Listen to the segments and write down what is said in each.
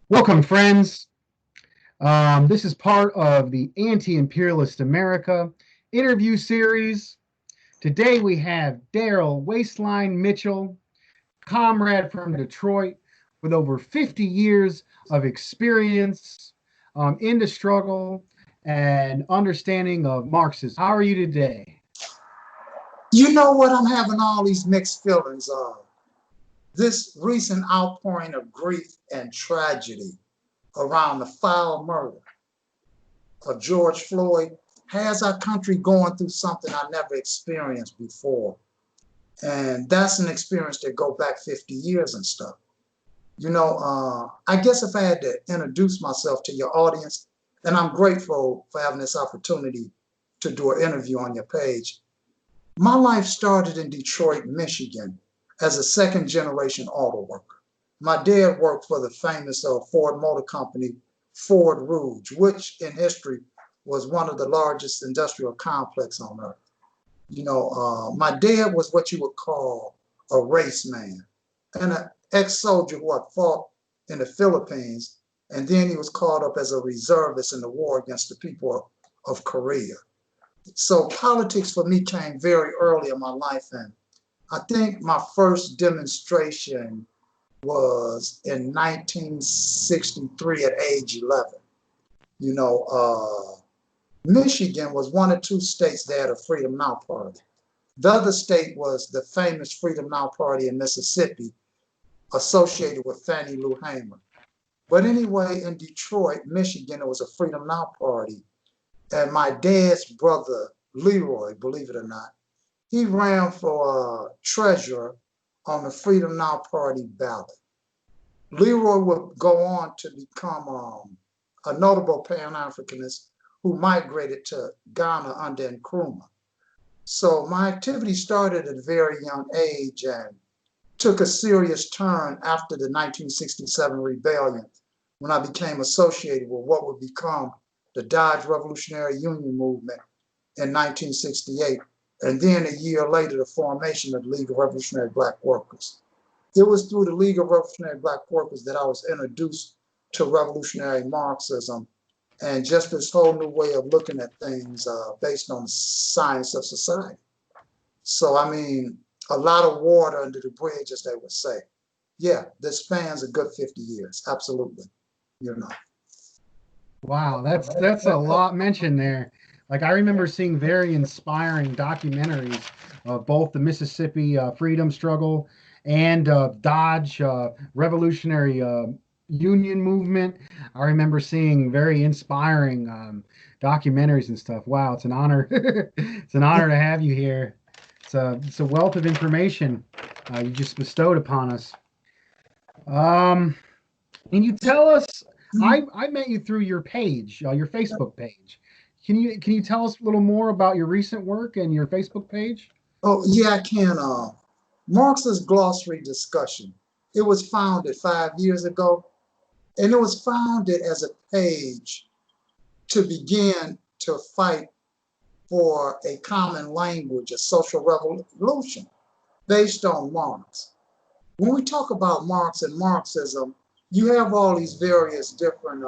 Welcome, friends. This is part of the Anti-Imperialist America interview series. Today we have Darryl Waistline Mitchell, comrade from Detroit with over 50 years of experience in the struggle and understanding of Marxism. How are you today? You know what? I'm having all these mixed feelings of. This recent outpouring of grief and tragedy around the foul murder of George Floyd has our country going through something I never experienced before. And that's an experience that go back 50 years and stuff. I guess if I had to introduce myself to your audience, and I'm grateful for having this opportunity to do an interview on your page. My life started in Detroit, Michigan, as a second generation auto worker. My dad worked for the famous Ford Motor Company, Ford Rouge, which in history was one of the largest industrial complexes on earth. My dad was what you would call a race man and an ex-soldier who had fought in the Philippines, and then he was called up as a reservist in the war against the people of Korea. So politics for me came very early in my life, and I think my first demonstration was in 1963 at age 11. You know, Michigan was one of two states that had a Freedom Now party. The other state was the famous Freedom Now party in Mississippi, associated with Fannie Lou Hamer. But anyway, in Detroit, Michigan, it was a Freedom Now party. And my dad's brother, Leroy, believe it or not, he ran for treasurer on the Freedom Now Party ballot. Leroy would go on to become a notable Pan-Africanist who migrated to Ghana under Nkrumah. So my activity started at a very young age and took a serious turn after the 1967 rebellion when I became associated with what would become the Dodge Revolutionary Union movement in 1968, and then a year later, the formation of the League of Revolutionary Black Workers. It was through the League of Revolutionary Black Workers that I was introduced to revolutionary Marxism and just this whole new way of looking at things based on the science of society. So, I mean, a lot of water under the bridge, as they would say. Yeah, this spans a good 50 years, absolutely, you know. Wow, that's a lot mentioned there. Like I remember seeing very inspiring documentaries of both the Mississippi freedom struggle and Dodge Revolutionary Union movement. I remember seeing very inspiring documentaries and stuff. Wow, it's an honor. It's an honor to have you here. It's a wealth of information you just bestowed upon us. Um, can you tell us? I met you through your page, your Facebook page. Can you tell us a little more about your recent work and your Facebook page? Oh, yeah, I can. Marxist Glossary Discussion. It was founded 5 years ago, and it was founded as a page to begin to fight for a common language, a social revolution based on Marx. When we talk about Marx and Marxism, you have all these various different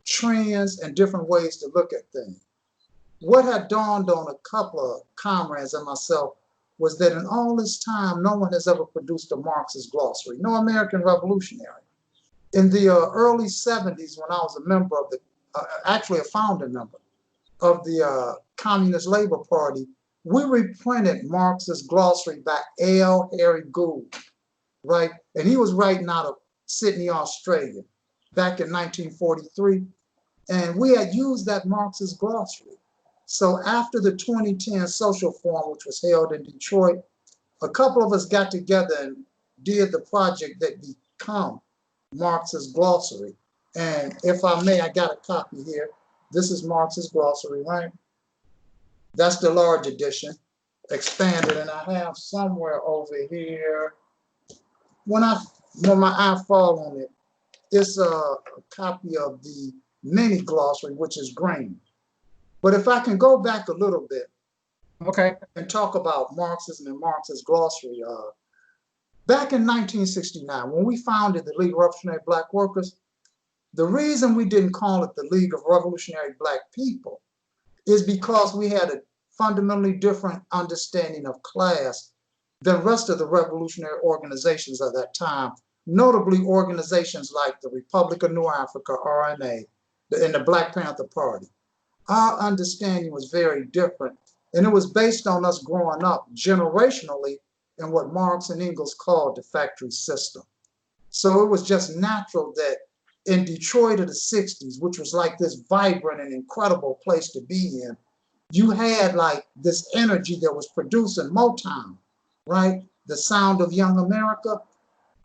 trends and different ways to look at things. What had dawned on a couple of comrades and myself was that in all this time, no one has ever produced a Marxist glossary, no American revolutionary. In the early 70s, when I was a member of actually a founding member of the Communist Labor Party, we reprinted Marxist glossary by L. Harry Gould, right? And he was writing out of Sydney, Australia, back in 1943. And we had used that Marxist glossary. So after the 2010 social forum, which was held in Detroit, a couple of us got together and did the project that became Marxist glossary. And if I may, I got a copy here. This is Marxist glossary, right? That's the large edition, expanded, and I have somewhere over here. When my eye fall on it, it's a copy of the mini glossary, which is green. But if I can go back a little bit Okay. and talk about Marxism and Marxist glossary, back in 1969, when we founded the League of Revolutionary Black Workers, The reason we didn't call it the League of Revolutionary Black People is because we had a fundamentally different understanding of class than the rest of the revolutionary organizations of that time, notably organizations like the Republic of New Africa, RNA, and the Black Panther Party. Our understanding was very different, and it was based on us growing up generationally in what Marx and Engels called the factory system. So it was just natural that in Detroit of the 60s, which was like this vibrant and incredible place to be in, you had like this energy that was producing Motown, right? The sound of young America.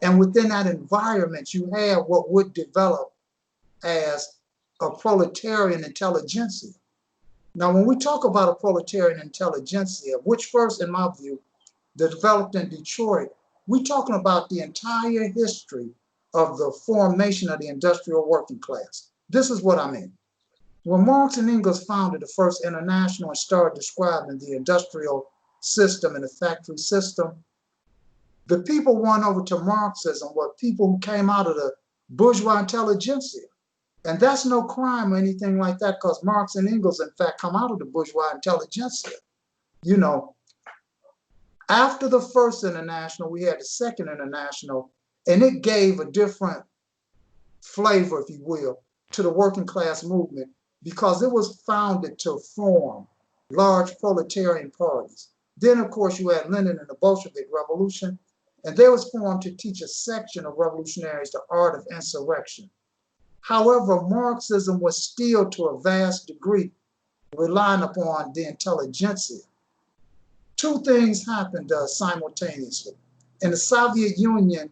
And within that environment, you had what would develop as a proletarian intelligentsia. Now, when we talk about a proletarian intelligentsia, which first, in my view, developed in Detroit, we're talking about the entire history of the formation of the industrial working class. This is what I mean. When Marx and Engels founded the first international and started describing the industrial system and the factory system, the people won over to Marxism were people who came out of the bourgeois intelligentsia. And that's no crime or anything like that, because Marx and Engels, in fact, come out of the bourgeois intelligentsia. You know, after the first international, we had the second international, and it gave a different flavor, if you will, to the working class movement, because it was founded to form large proletarian parties. Then, of course, you had Lenin and the Bolshevik Revolution, and they was formed to teach a section of revolutionaries the art of insurrection. However, Marxism was still, to a vast degree, relying upon the intelligentsia. Two things happened simultaneously. In the Soviet Union,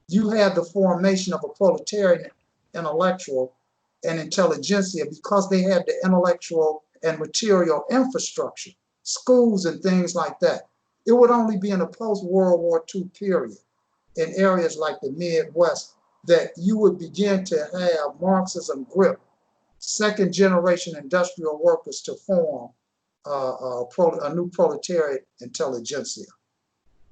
you had the formation of a proletarian intellectual and intelligentsia because they had the intellectual and material infrastructure, schools and things like that. It would only be in the post-World War II period in areas like the Midwest that you would begin to have Marxism grip second generation industrial workers to form a new proletariat intelligentsia.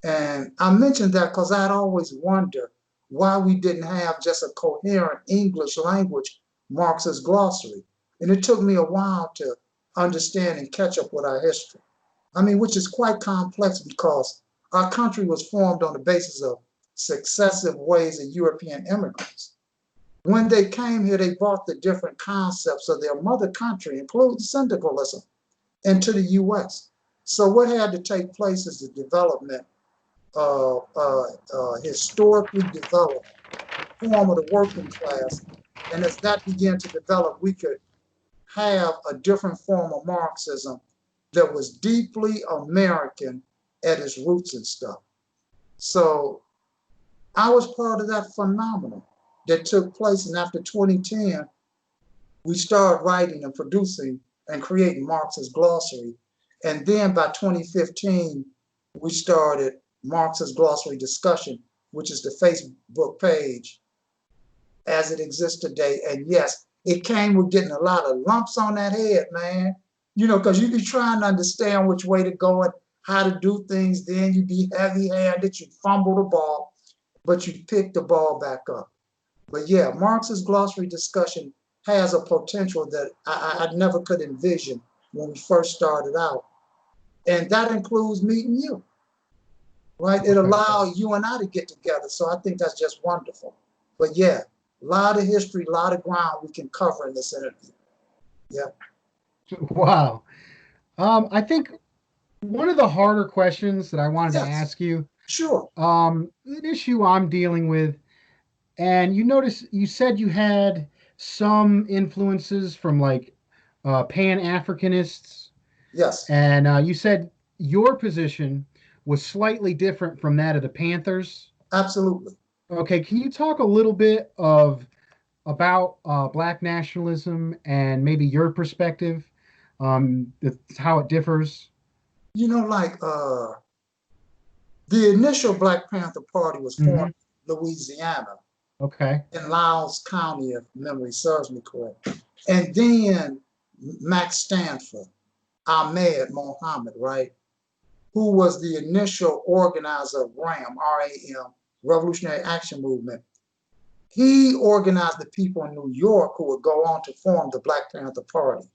And I mentioned that because I'd always wondered why we didn't have just a coherent English language Marxist glossary. And it took me a while to understand and catch up with our history. I mean, which is quite complex because our country was formed on the basis of successive waves of European immigrants. When they came here, they brought the different concepts of their mother country, including syndicalism, into the US. So what had to take place is the development of historically developed form of the working class. And as that began to develop, we could have a different form of Marxism that was deeply American at its roots and stuff. So I was part of that phenomenon that took place. And after 2010, we started writing and producing and creating Marxist glossary. And then by 2015, we started Marxist glossary discussion, which is the Facebook page as it exists today. And yes, it came with getting a lot of lumps on that head, man. You know, because you be trying to understand which way to go and how to do things. Then you be heavy-handed, you fumble the ball, but you pick the ball back up. But yeah, Marxist glossary discussion has a potential that I never could envision when we first started out. And that includes meeting you, right? It allowed you and I to get together. So I think that's just wonderful. But yeah, a lot of history, a lot of ground we can cover in this interview. Yeah. Wow. I think one of the harder questions that I wanted to Yes, ask you, sure. an issue I'm dealing with, and you said you had some influences from like Pan-Africanists, Yes, and you said your position was slightly different from that of the Panthers. absolutely. Okay, can you talk a little bit about Black nationalism and maybe your perspective, how it differs? You know, like the initial Black Panther Party was Hmm. formed in Louisiana, Okay. in Lyles County, if memory serves me correct. And then Max Stanford, Ahmed Mohammed, right, who was the initial organizer of RAM, R-A-M, Revolutionary Action Movement. He organized the people in New York who would go on to form the Black Panther Party.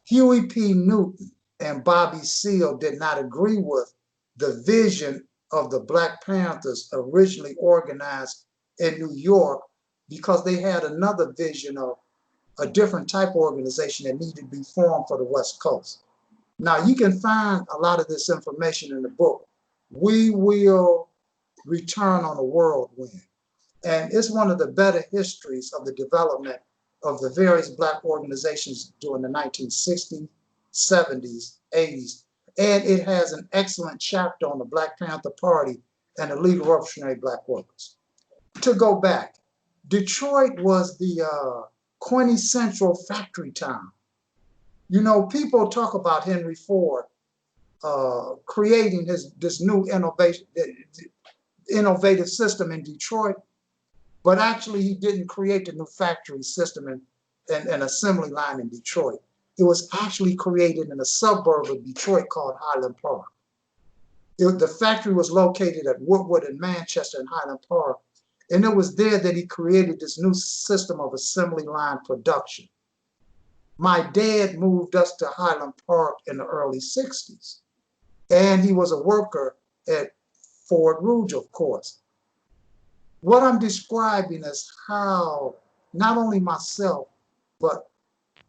Huey P. Newton and Bobby Seale did not agree with the vision of the Black Panthers originally organized in New York because they had another vision of a different type of organization that needed to be formed for the West Coast. Now, you can find a lot of this information in the book, We Will Return on a Whirlwind. And it's one of the better histories of the development of the various Black organizations during the 1960s, 70s, 80s. And it has an excellent chapter on the Black Panther Party and the League of Revolutionary Black Workers. To go back, Detroit was the quintessential factory town. You know, people talk about Henry Ford creating this new innovative system in Detroit, but actually he didn't create the new factory system and assembly line in Detroit. It was actually created in a suburb of Detroit called Highland Park. The factory was located at Woodward and Manchester and Highland Park, and it was there that he created this new system of assembly line production. My dad moved us to Highland Park in the early 60s, and he was a worker at Ford Rouge, of course. What I'm describing is how not only myself, but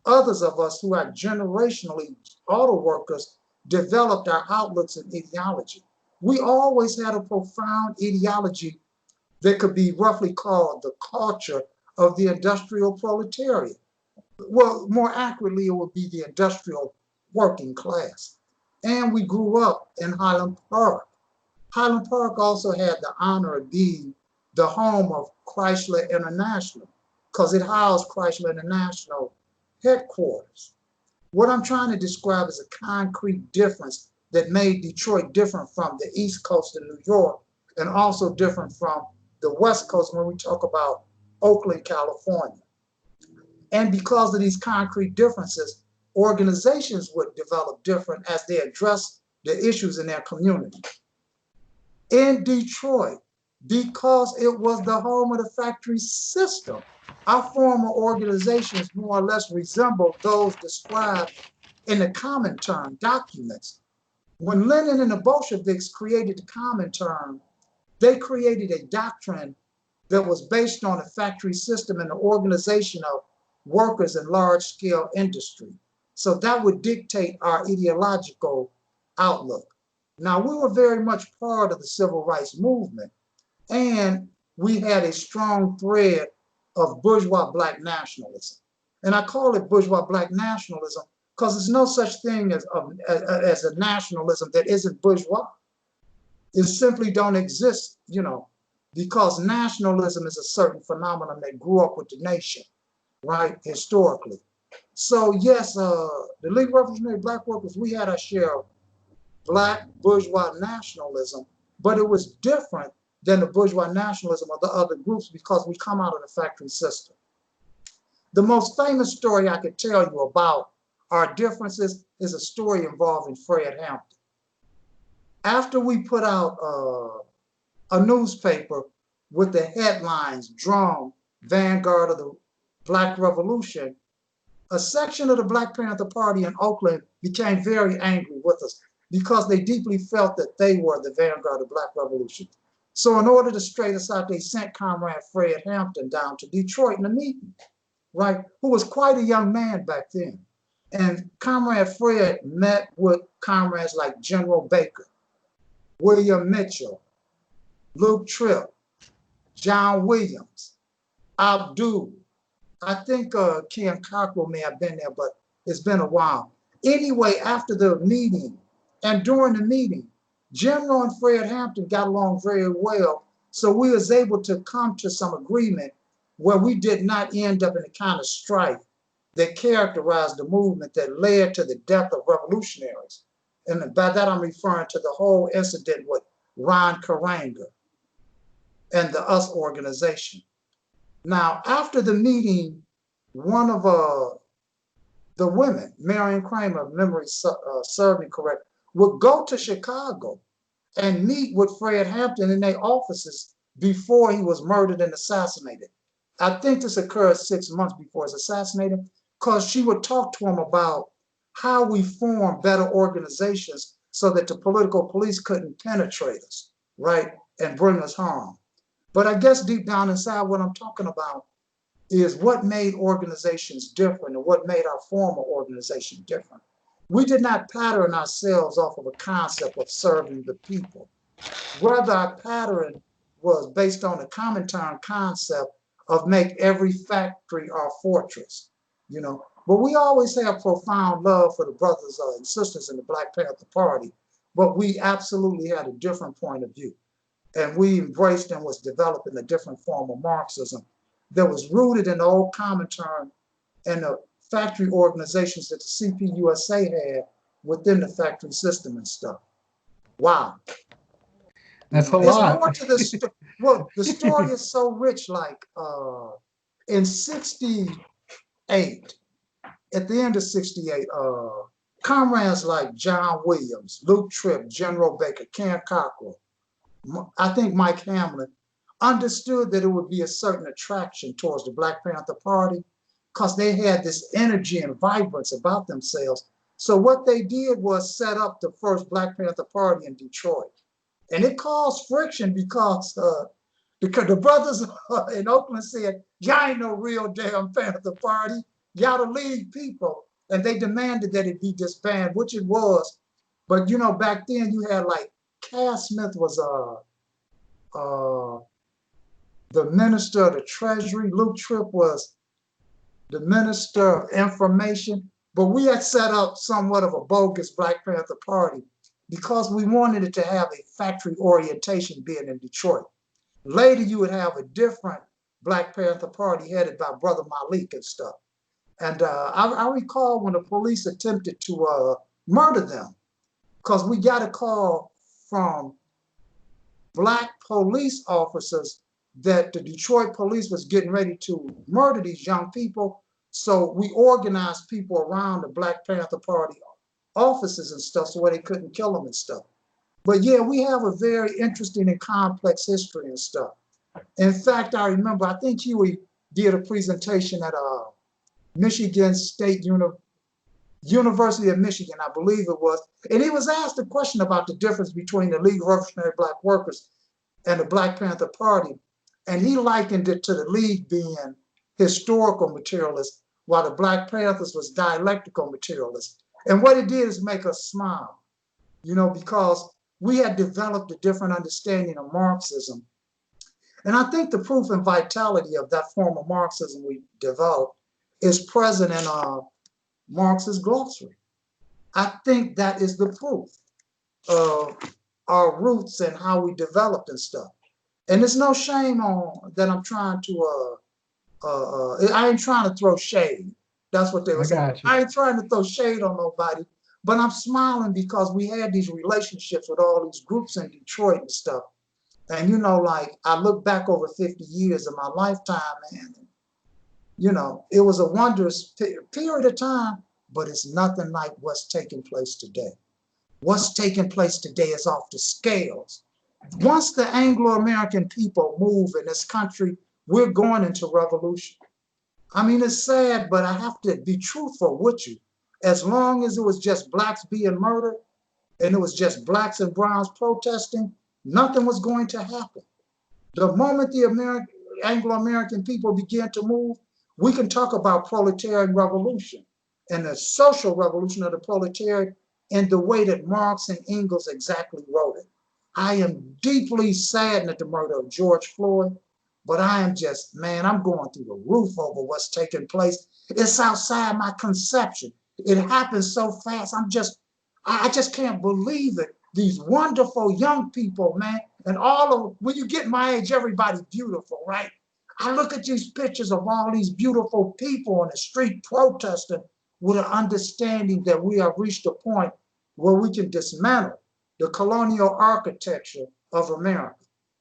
others of us who are generationally auto workers developed our outlooks and ideology. We always had a profound ideology that could be roughly called the culture of the industrial proletariat. Well, more accurately, it would be the industrial working class. And we grew up in Highland Park. Highland Park also had the honor of being the home of Chrysler International because it housed Chrysler International headquarters. What I'm trying to describe is a concrete difference that made Detroit different from the East Coast of New York and also different from the West Coast when we talk about Oakland, California. And because of these concrete differences, organizations would develop different as they address the issues in their community. In Detroit, because it was the home of the factory system, our former organizations more or less resembled those described in the Comintern documents. When Lenin and the Bolsheviks created the Comintern, they created a doctrine that was based on a factory system and the organization of workers in large-scale industry. So that would dictate our ideological outlook. Now, we were very much part of the civil rights movement, and we had a strong thread of bourgeois black nationalism. And I call it bourgeois black nationalism because there's no such thing as a nationalism that isn't bourgeois. It simply don't exist, because nationalism is a certain phenomenon that grew up with the nation, right, historically. So yes, the League of Revolutionary Black Workers, we had our share of black bourgeois nationalism, but it was different than the bourgeois nationalism of the other groups because we come out of the factory system. The most famous story I could tell you about our differences is a story involving Fred Hampton. After we put out a newspaper with the headlines, Drum, Vanguard of the Black Revolution, a section of the Black Panther Party in Oakland became very angry with us because they deeply felt that they were the vanguard of Black Revolution. So in order to straighten us out, they sent Comrade Fred Hampton down to Detroit in a meeting, right, who was quite a young man back then. And Comrade Fred met with comrades like General Baker, William Mitchell, Luke Tripp, John Williams, Abdul. I think Ken Cockrell may have been there, but it's been a while. Anyway, after the meeting and during the meeting, General and Fred Hampton got along very well, so we was able to come to some agreement where we did not end up in the kind of strife that characterized the movement that led to the death of revolutionaries. And by that I'm referring to the whole incident with Ron Karanga and the US organization. Now, after the meeting, one of the women, Marion Kramer, if memory served me correct, would go to Chicago and meet with Fred Hampton in their offices before he was murdered and assassinated. I think this occurred 6 months before he was assassinated, because she would talk to him about how we form better organizations so that the political police couldn't penetrate us, right, and bring us harm. But I guess deep down inside, what I'm talking about is what made organizations different and what made our former organization different. We did not pattern ourselves off of a concept of serving the people. Rather, our pattern was based on the Comintern concept of make every factory our fortress, you know. But we always have profound love for the brothers and sisters in the Black Panther Party, but we absolutely had a different point of view. And we embraced and was developing a different form of Marxism that was rooted in the old Comintern and the factory organizations that the CPUSA had within the factory system and stuff. Wow. That's a It's lot. more to the story. Well, the story is so rich. Like in '68, at the end of '68, comrades like John Williams, Luke Tripp, General Baker, Ken Cockrell, I think Mike Hamlin, understood that it would be a certain attraction towards the Black Panther Party because they had this energy and vibrance about themselves. So what they did was set up the first Black Panther Party in Detroit. And it caused friction because the brothers in Oakland said, y'all ain't no real damn Panther Party. Y'all the lead people. And they demanded that it be disbanded, which it was. But, you know, back then you had like Cass Smith was the minister of the Treasury. Luke Tripp was the minister of information. But we had set up somewhat of a bogus Black Panther Party because we wanted it to have a factory orientation being in Detroit. Later, you would have a different Black Panther Party headed by Brother Malik and stuff. And I recall when the police attempted to murder them, because we got a call from Black police officers that the Detroit police was getting ready to murder these young people. So we organized people around the Black Panther Party offices and stuff so where they couldn't kill them and stuff. But yeah, we have a very interesting and complex history and stuff. In fact, I remember, I think Huey did a presentation at Michigan State University of Michigan, I believe it was, and he was asked a question about the difference between the League of Revolutionary Black Workers and the Black Panther Party, and he likened it to the League being historical materialists, while the Black Panthers was dialectical materialists. And what it did is make us smile, you know, because we had developed a different understanding of Marxism. And I think the proof and vitality of that form of Marxism we developed is present in Marx's glossary. I think that is the proof of our roots and how we developed and stuff. And there's no shame on that I'm trying to, I ain't trying to throw shade. That's what they were saying. I ain't trying to throw shade on nobody, but I'm smiling because we had these relationships with all these groups in Detroit and stuff. And, you know, like I look back over 50 years of my lifetime, man, and, you know, it was a wondrous period of time, but it's nothing like what's taking place today. What's taking place today is off the scales. Once the Anglo-American people move in this country, we're going into revolution. I mean, it's sad, but I have to be truthful with you. As long as it was just blacks being murdered and it was just blacks and browns protesting, nothing was going to happen. The moment the Anglo-American people began to move, we can talk about proletarian revolution and the social revolution of the proletariat in the way that Marx and Engels exactly wrote it. I am deeply saddened at the murder of George Floyd, but I am just, man, I'm going through the roof over what's taking place. It's outside my conception. It happens so fast. I just can't believe it. These wonderful young people, man, and all of, when you get my age, everybody's beautiful, right? I look at these pictures of all these beautiful people on the street protesting with an understanding that we have reached a point where we can dismantle the colonial architecture of America.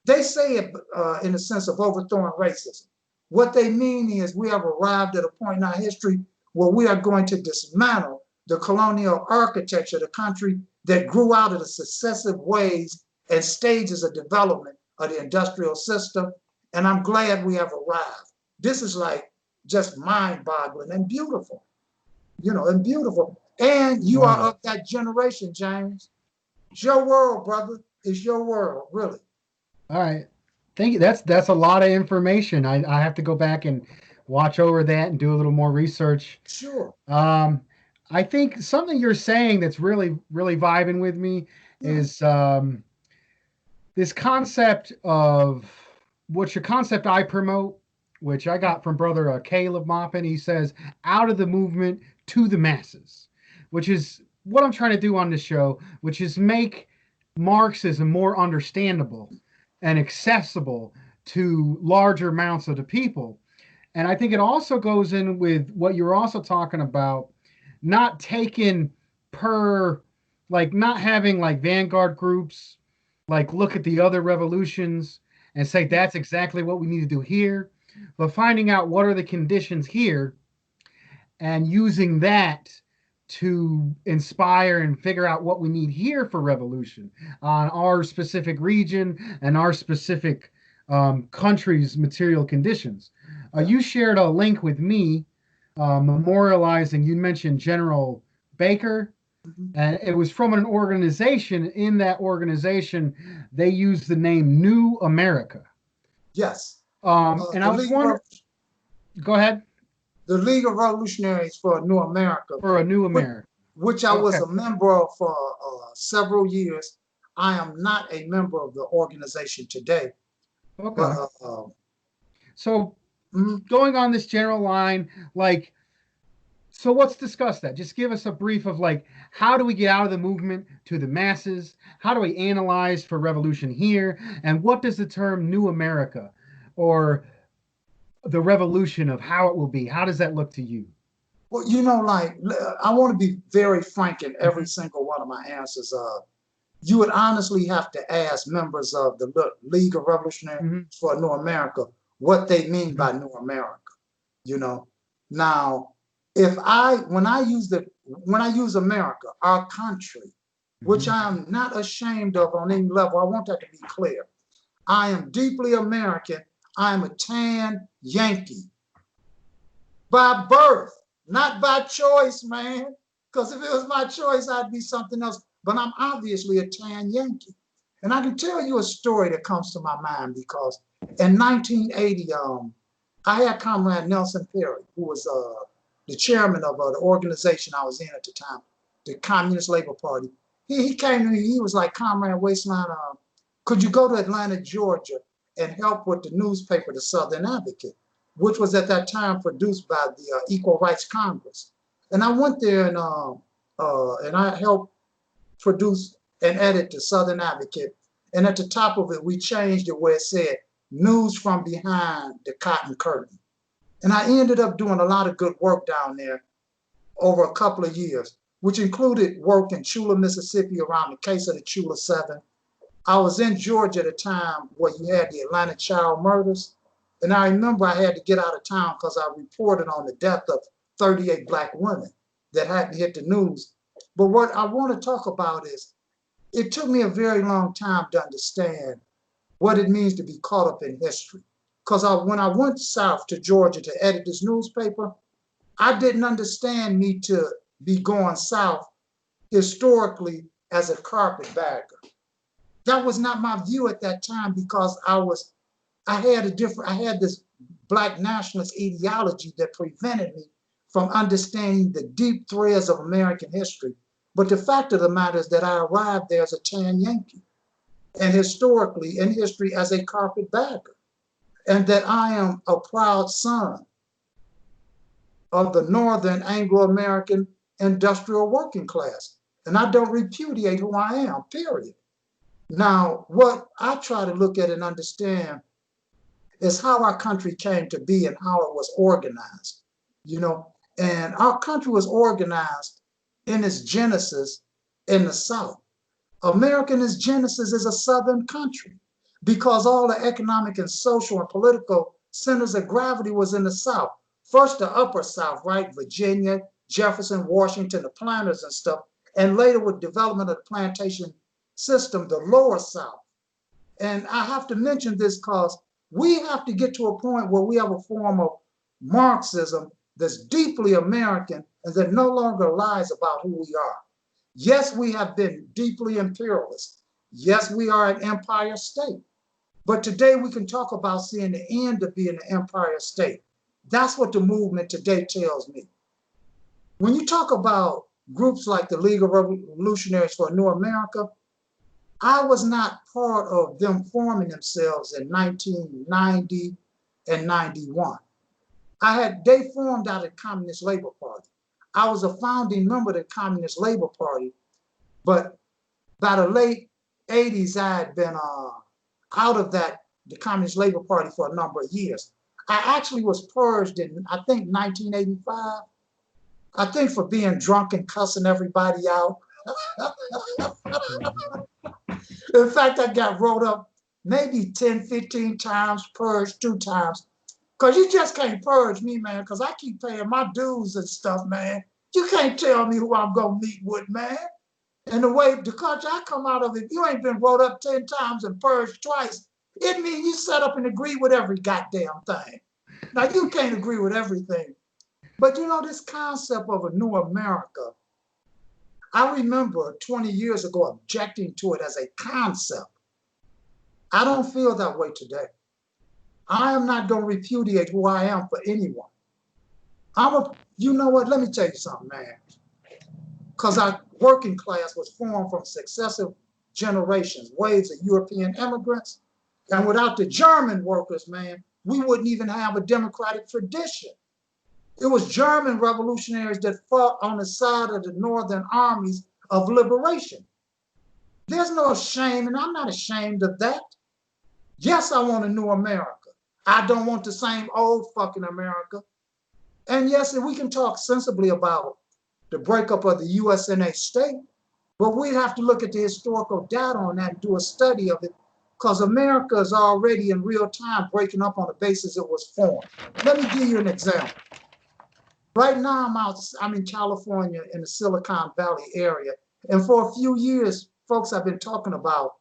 They say it in the sense of overthrowing racism. What they mean is we have arrived at a point in our history where we are going to dismantle the colonial architecture of the country that grew out of the successive ways and stages of development of the industrial system. And I'm glad we have arrived. This is like just mind-boggling and beautiful, and beautiful. And you are of that generation, James. It's your world, brother. It's your world, really. All right. Thank you. That's a lot of information. I have to go back and watch over that and do a little more research. Sure. I think something you're saying that's really, really vibing with me Yeah. is this concept of what's your concept I promote, which I got from brother Caleb Maupin. He says, out of the movement to the masses, which is what I'm trying to do on this show, which is make Marxism more understandable and accessible to larger amounts of the people. And I think it also goes in with what you're also talking about, not taking per, like not having like vanguard groups, like look at the other revolutions and say that's exactly what we need to do here, but finding out what are the conditions here and using that to inspire and figure out what we need here for revolution on our specific region and our specific country's material conditions. You shared a link with me memorializing, you mentioned General Baker, and it was from an organization. In that organization, they used the name New America. Yes. And I was wondering, go ahead. The League of Revolutionaries for a New America. For a New America. Which I was a member of for several years. I am not a member of the organization today. Okay. So going on this general line, like, so let's discuss that. Just give us a brief of like, how do we get out of the movement to the masses? How do we analyze for revolution here? And what does the term New America or the revolution of how it will be, how does that look to you? Well, like, I want to be very frank in every single one of my answers. You would honestly have to ask members of the League of Revolutionaries for New America what they mean by New America. Now, when I use America, our country, which I am not ashamed of on any level, I want that to be clear. I am deeply American. I am a tan Yankee by birth, not by choice, man. Because if it was my choice, I'd be something else. But I'm obviously a tan Yankee. And I can tell you a story that comes to my mind because in 1980, I had Comrade Nelson Perry, who was the chairman of the organization I was in at the time, the Communist Labor Party. He came to me, he was like, Comrade Waistline, could you go to Atlanta, Georgia, and help with the newspaper, the Southern Advocate, which was at that time produced by the Equal Rights Congress. And I went there and I helped produce and edit the Southern Advocate. And at the top of it, we changed it where it said, news from behind the cotton curtain. And I ended up doing a lot of good work down there over a couple of years, which included work in Chula, Mississippi around the case of the Chula 7. I was in Georgia at a time where you had the Atlanta child murders. And I remember I had to get out of town because I reported on the death of 38 Black women that hadn't hit the news. But what I want to talk about is, it took me a very long time to understand what it means to be caught up in history. Because when I went south to Georgia to edit this newspaper, I didn't understand me to be going south historically as a carpetbagger. That was not my view at that time because I had this Black nationalist ideology that prevented me from understanding the deep threads of American history. But the fact of the matter is that I arrived there as a tan Yankee, and historically in history as a carpetbagger, and that I am a proud son of the Northern Anglo-American industrial working class. And I don't repudiate who I am, period. Now, what I try to look at and understand is how our country came to be and how it was organized, and our country was organized in its genesis in the South. America in its genesis is a Southern country because all the economic and social and political centers of gravity was in the South. First, the upper South, right? Virginia, Jefferson, Washington, the planters and stuff. And later with development of the plantation system, the lower South. And I have to mention this because we have to get to a point where we have a form of Marxism that's deeply American and that no longer lies about who we are. Yes, we have been deeply imperialist. Yes, we are an empire state. But today we can talk about seeing the end of being an empire state. That's what the movement today tells me. When you talk about groups like the League of Revolutionaries for a New America, I was not part of them forming themselves in 1990 and 91. They formed out of the Communist Labor Party. I was a founding member of the Communist Labor Party, but by the late 80s, I had been out of the Communist Labor Party for a number of years. I actually was purged in, I think, 1985. I think for being drunk and cussing everybody out. In fact, I got wrote up maybe 10, 15 times, purged 2 times. Because you just can't purge me, man, because I keep paying my dues and stuff, man. You can't tell me who I'm going to meet with, man. And the country I come out of, if you ain't been wrote up 10 times and purged twice, it means you set up and agree with every goddamn thing. Now, you can't agree with everything. But you know, this concept of a new America, I remember 20 years ago objecting to it as a concept. I don't feel that way today. I am not going to repudiate who I am for anyone. You know what? Let me tell you something, man. Because our working class was formed from successive generations, waves of European immigrants. And without the German workers, man, we wouldn't even have a democratic tradition. It was German revolutionaries that fought on the side of the Northern armies of liberation. There's no shame, and I'm not ashamed of that. Yes, I want a new America. I don't want the same old fucking America. And yes, we can talk sensibly about the breakup of the USNA state, but we'd have to look at the historical data on that and do a study of it, because America is already in real time breaking up on the basis it was formed. Let me give you an example. Right now, I'm in California in the Silicon Valley area. And for a few years, folks have been talking about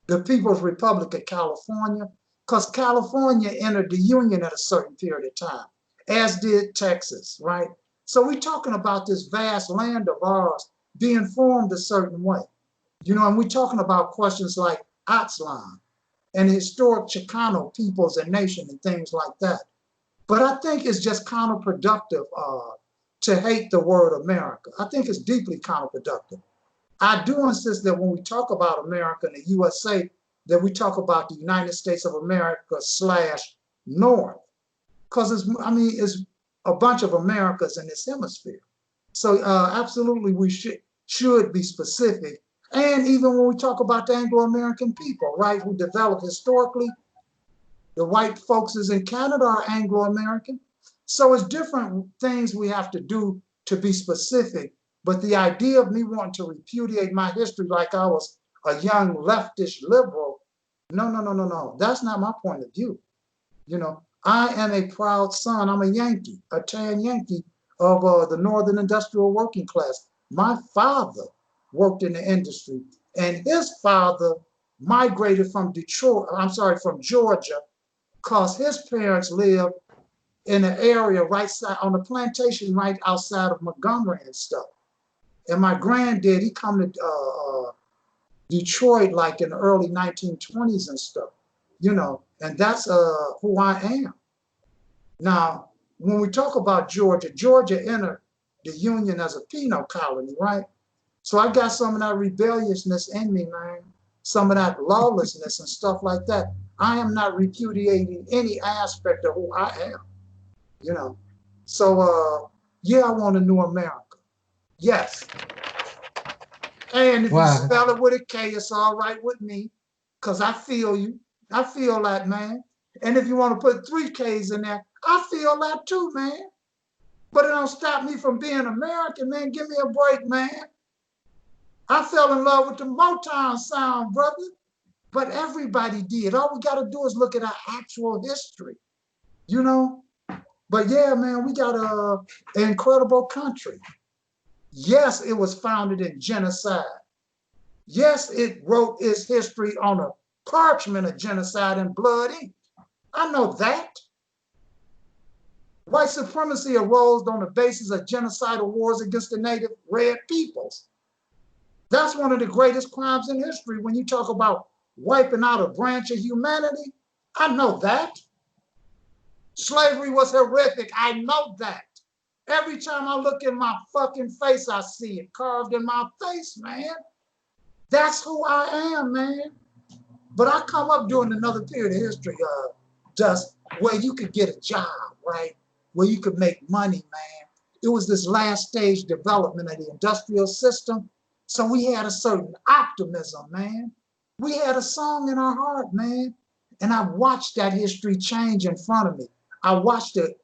the People's Republic of California, because California entered the Union at a certain period of time, as did Texas, right? So we're talking about this vast land of ours being formed a certain way. You know, and we're talking about questions like Aztlan and historic Chicano peoples and nation and things like that. But I think it's just counterproductive to hate the word America. I think it's deeply counterproductive. I do insist that when we talk about America and the USA, that we talk about the United States of America / North. Because it's a bunch of Americas in this hemisphere. So absolutely we should be specific. And even when we talk about the Anglo-American people, right, who developed historically, the white folks in Canada are Anglo-American. So it's different things we have to do to be specific. But the idea of me wanting to repudiate my history like I was a young leftish liberal, no. That's not my point of view. You know, I am a proud son. I'm a Yankee, a tan Yankee of the Northern industrial working class. My father worked in the industry, and his father migrated from Georgia, because his parents lived in an area on the plantation right outside of Montgomery and stuff. And my granddad, he come to Detroit like in the early 1920s and stuff, you know, and that's who I am. Now, when we talk about Georgia, Georgia entered the Union as a penal colony, right? So I got some of that rebelliousness in me, man, some of that lawlessness and stuff like that. I am not repudiating any aspect of who I am, you know. So, yeah, I want a new America. Yes. And if you spell it with a K, it's all right with me, because I feel you. I feel that, man. And if you want to put 3 Ks in there, I feel that too, man. But it don't stop me from being American, man. Give me a break, man. I fell in love with the Motown sound, brother. But everybody did. All we got to do is look at our actual history, you know? But yeah, man, we got an incredible country. Yes, it was founded in genocide. Yes, it wrote its history on a parchment of genocide in blood ink. I know that. White supremacy arose on the basis of genocidal wars against the native red peoples. That's one of the greatest crimes in history when you talk about wiping out a branch of humanity. I know that. Slavery was horrific. I know that. Every time I look in my fucking face, I see it carved in my face, man. That's who I am, man. But I come up during another period of history, just where you could get a job, right? Where you could make money, man. It was this last stage development of the industrial system. So we had a certain optimism, man. We had a song in our heart, man. And I watched that history change in front of me. I watched the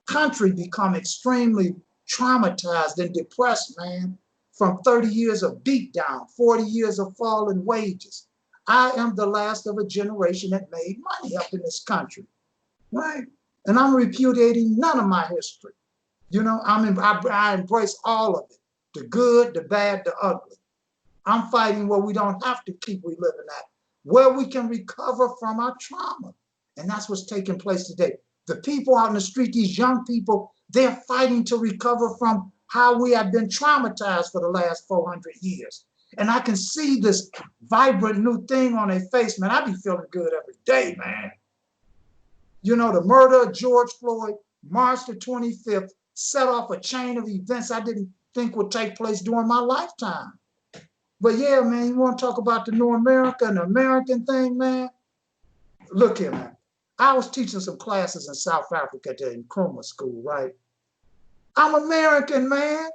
country become extremely traumatized and depressed, man, from 30 years of beatdown, 40 years of falling wages. I am the last of a generation that made money up in this country, right? And I'm repudiating none of my history. You know, I embrace all of it, the good, the bad, the ugly. I'm fighting where we don't have to keep reliving that, where we can recover from our trauma. And that's what's taking place today. The people out in the street, these young people, they're fighting to recover from how we have been traumatized for the last 400 years. And I can see this vibrant new thing on their face, man. I be feeling good every day, man. You know, the murder of George Floyd, March the 25th, set off a chain of events I didn't think would take place during my lifetime. But yeah, man, you want to talk about the new America and the American thing, man? Look here, man. I was teaching some classes in South Africa in Nkrumah School, right? I'm American, man.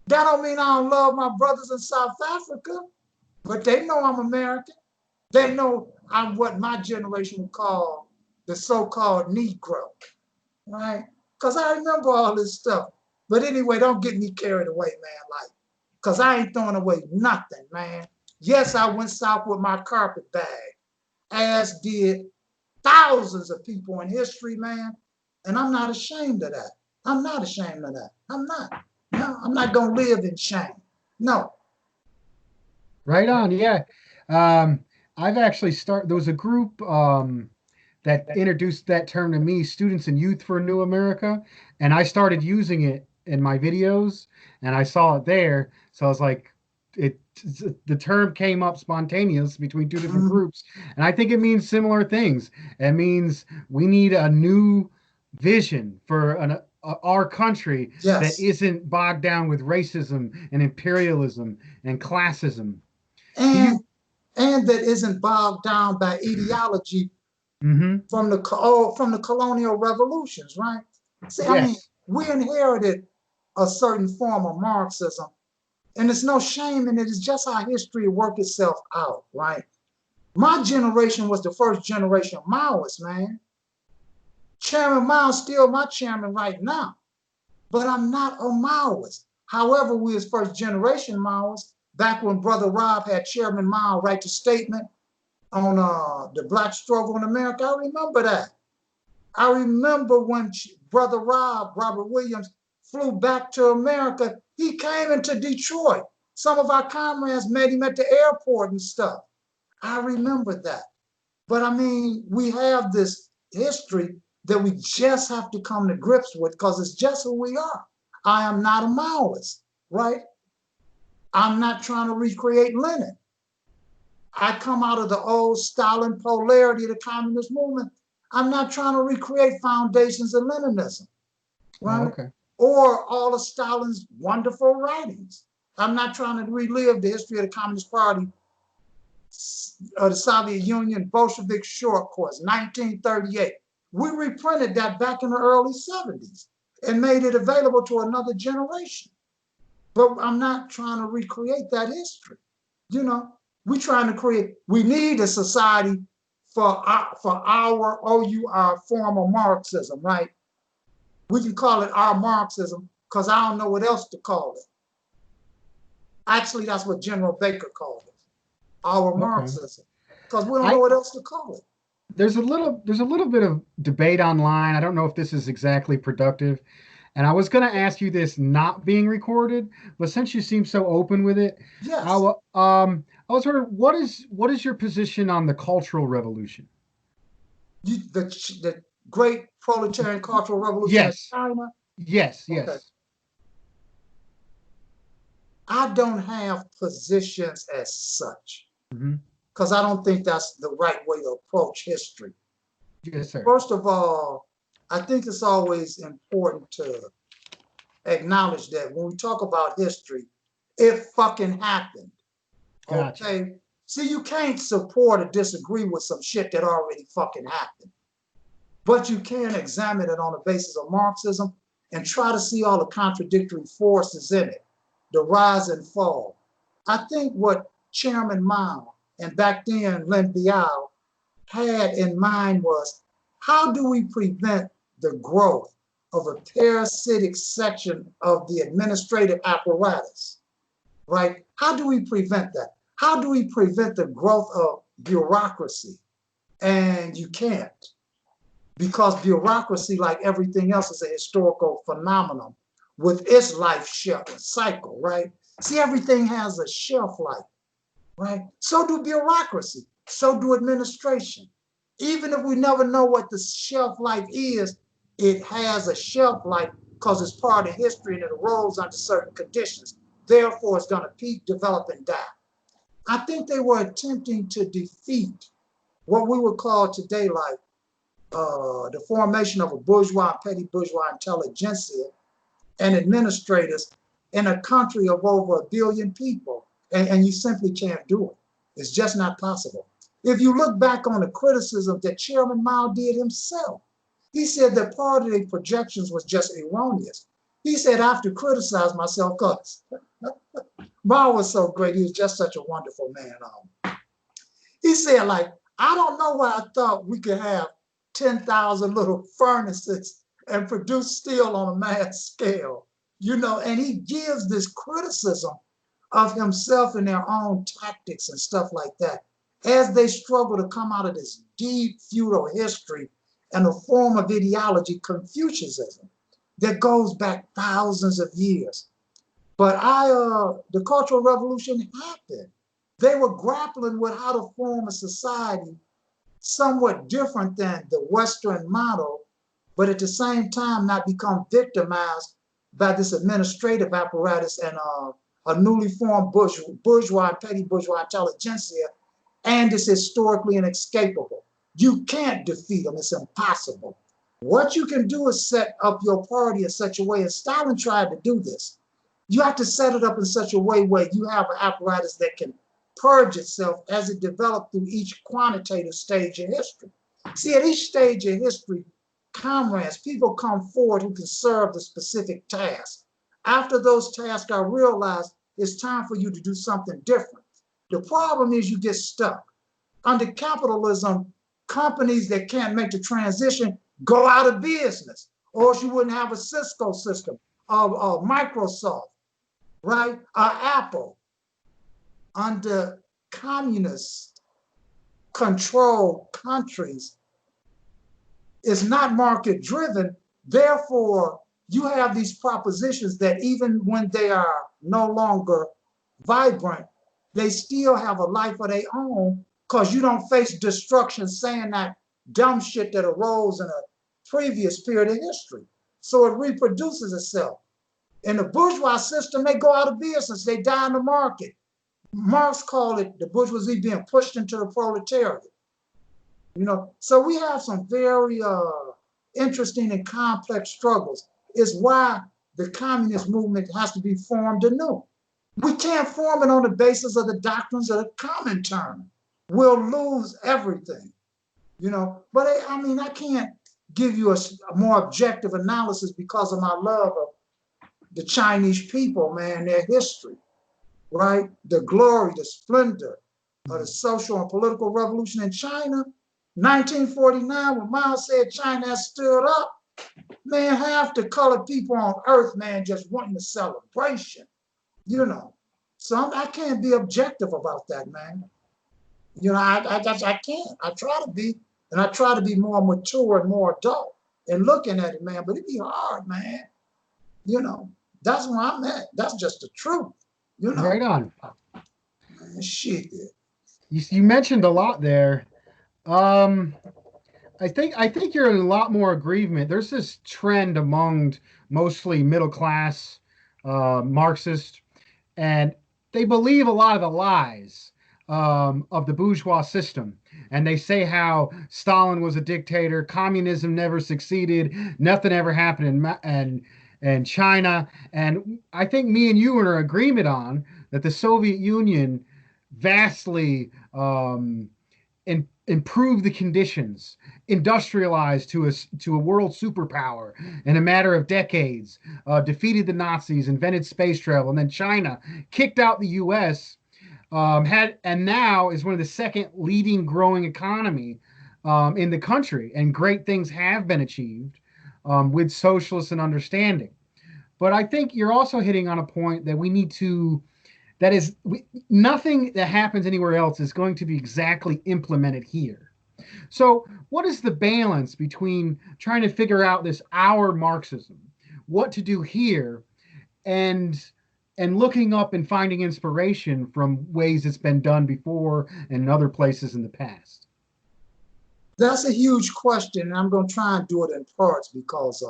That don't mean I don't love my brothers in South Africa, but they know I'm American. They know I'm what my generation would call the so-called Negro, right? Because I remember all this stuff. But anyway, don't get me carried away, man, like, because I ain't throwing away nothing, man. Yes, I went south with my carpet bag, as did thousands of people in history, man. And I'm not ashamed of that. I'm not ashamed of that. I'm not. No, I'm not going to live in shame. No. Right on, yeah. I've actually there was a group that introduced that term to me, Students and Youth for a New America, and I started using it in my videos, and I saw it there, so I was like, the term came up spontaneous between two different groups, and I think it means similar things. It means we need a new vision for our country that isn't bogged down with racism and imperialism and classism. And that isn't bogged down by ideology from the colonial revolutions, right? See, I mean, we inherited a certain form of Marxism, and there's no shame in it. It's just how history worked itself out, right? My generation was the first generation of Maoists, man. Chairman Mao's still my chairman right now, but I'm not a Maoist. However, we as first generation Maoists, back when Brother Rob had Chairman Mao write the statement on the Black struggle in America, I remember that. I remember when Brother Robert Williams, flew back to America, he came into Detroit. Some of our comrades met him at the airport and stuff. I remember that. But I mean, we have this history that we just have to come to grips with because it's just who we are. I am not a Maoist, right? I'm not trying to recreate Lenin. I come out of the old Stalin polarity of the communist movement. I'm not trying to recreate foundations of Leninism, right? Oh, okay. Or all of Stalin's wonderful writings. I'm not trying to relive the history of the Communist Party, the Soviet Union, Bolshevik short course, 1938. We reprinted that back in the early 70s and made it available to another generation. But I'm not trying to recreate that history. You know, we're trying to we need a society for our OUR form of Marxism, right? We can call it our Marxism because I don't know what else to call it. Actually, that's what General Baker called it, our Marxism, because we don't know what else to call it. There's a little bit of debate online. I don't know if this is exactly productive. And I was going to ask you this not being recorded, but since you seem so open with it, Yes. I was wondering what is your position on the Cultural Revolution? The great proletarian cultural revolution in Yes, China. yes, Okay. yes. I don't have positions as such Hmm. because I don't think that's the right way to approach history. Yes, sir. First of all, I think it's always important to acknowledge that when we talk about history, it fucking happened. Gotcha. Okay? See, you can't support or disagree with some shit that already fucking happened. But you can examine it on the basis of Marxism and try to see all the contradictory forces in it, the rise and fall. I think what Chairman Mao and back then Lin Biao had in mind was how do we prevent the growth of a parasitic section of the administrative apparatus, right? How do we prevent that? How do we prevent the growth of bureaucracy? And you can't, because bureaucracy, like everything else, is a historical phenomenon with its life cycle, right? See, everything has a shelf life, right? So do bureaucracy, so do administration. Even if we never know what the shelf life is, it has a shelf life because it's part of history and it arose under certain conditions. Therefore, it's going to peak, develop, and die. I think they were attempting to defeat what we would call today like the formation of a bourgeois, petty bourgeois intelligentsia and administrators in a country of over 1 billion people. And you simply can't do it. It's just not possible. If you look back on the criticism that Chairman Mao did himself, he said that part of the projections was just erroneous. He said, I have to criticize myself because Mao was so great. He was just such a wonderful man. He said, like, I don't know why I thought we could have 10,000 little furnaces and produce steel on a mass scale, and he gives this criticism of himself and their own tactics and stuff like that as they struggle to come out of this deep feudal history and a form of ideology, Confucianism, that goes back thousands of years. But the Cultural Revolution happened. They were grappling with how to form a society somewhat different than the Western model, but at the same time not become victimized by this administrative apparatus and a newly formed bourgeois and petty bourgeois intelligentsia, and it's historically inescapable. You can't defeat them, it's impossible. What you can do is set up your party in such a way, and Stalin tried to do this. You have to set it up in such a way where you have an apparatus that can purge itself as it developed through each quantitative stage of history. See, at each stage of history, comrades, people come forward who can serve the specific task. After those tasks are realized, it's time for you to do something different. The problem is you get stuck. Under capitalism, companies that can't make the transition go out of business, or else you wouldn't have a Cisco system, of Microsoft, right? Apple. Under communist controlled countries, is not market driven. Therefore, you have these propositions that even when they are no longer vibrant, they still have a life of their own because you don't face destruction saying that dumb shit that arose in a previous period of history. So it reproduces itself. In the bourgeois system, they go out of business, they die in the market. Marx called it the bourgeoisie being pushed into the proletariat. So we have some very interesting and complex struggles. It's why the communist movement has to be formed anew. We can't form it on the basis of the doctrines of the Comintern. We'll lose everything. But I can't give you a more objective analysis because of my love of the Chinese people, man, their history, right? The glory, the splendor of the social and political revolution in China. 1949, when Mao said China has stood up, man, half the colored people on earth, man, just wanting a celebration. So I can't be objective about that, man. I can't. I try to be, and I try to be more mature and more adult and looking at it, man, but it be hard, man. You know, that's where I'm at. That's just the truth. You know, Right on. man, shit. You mentioned a lot there. Um, I think you're in a lot more agreement. There's this trend among mostly middle class Marxists, and they believe a lot of the lies of the bourgeois system. And they say how Stalin was a dictator, communism never succeeded, nothing ever happened in China. And I think me and you are in agreement on that the Soviet Union vastly improve the conditions, industrialized to a world superpower in a matter of decades, defeated the Nazis, invented space travel, and then China kicked out the U.S. Had and now is one of the second leading growing economy in the country, and great things have been achieved with socialists and understanding. But I think you're also hitting on a point that we need to that is nothing that happens anywhere else is going to be exactly implemented here. So what is the balance between trying to figure out this our Marxism, what to do here, and looking up and finding inspiration from ways it's been done before and in other places in the past? That's a huge question, and I'm going to try and do it in parts because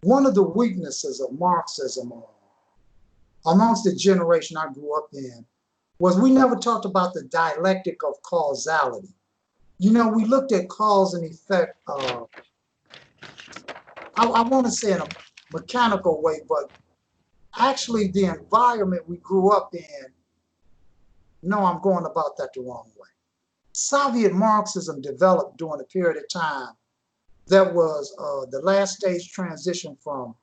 one of the weaknesses of Marxism amongst the generation I grew up in was we never talked about the dialectic of causality. You know, we looked at cause and effect, I want to say in a mechanical way, but actually the environment we grew up in, no, I'm going about that the wrong way. Soviet Marxism developed during a period of time that was the last stage transition from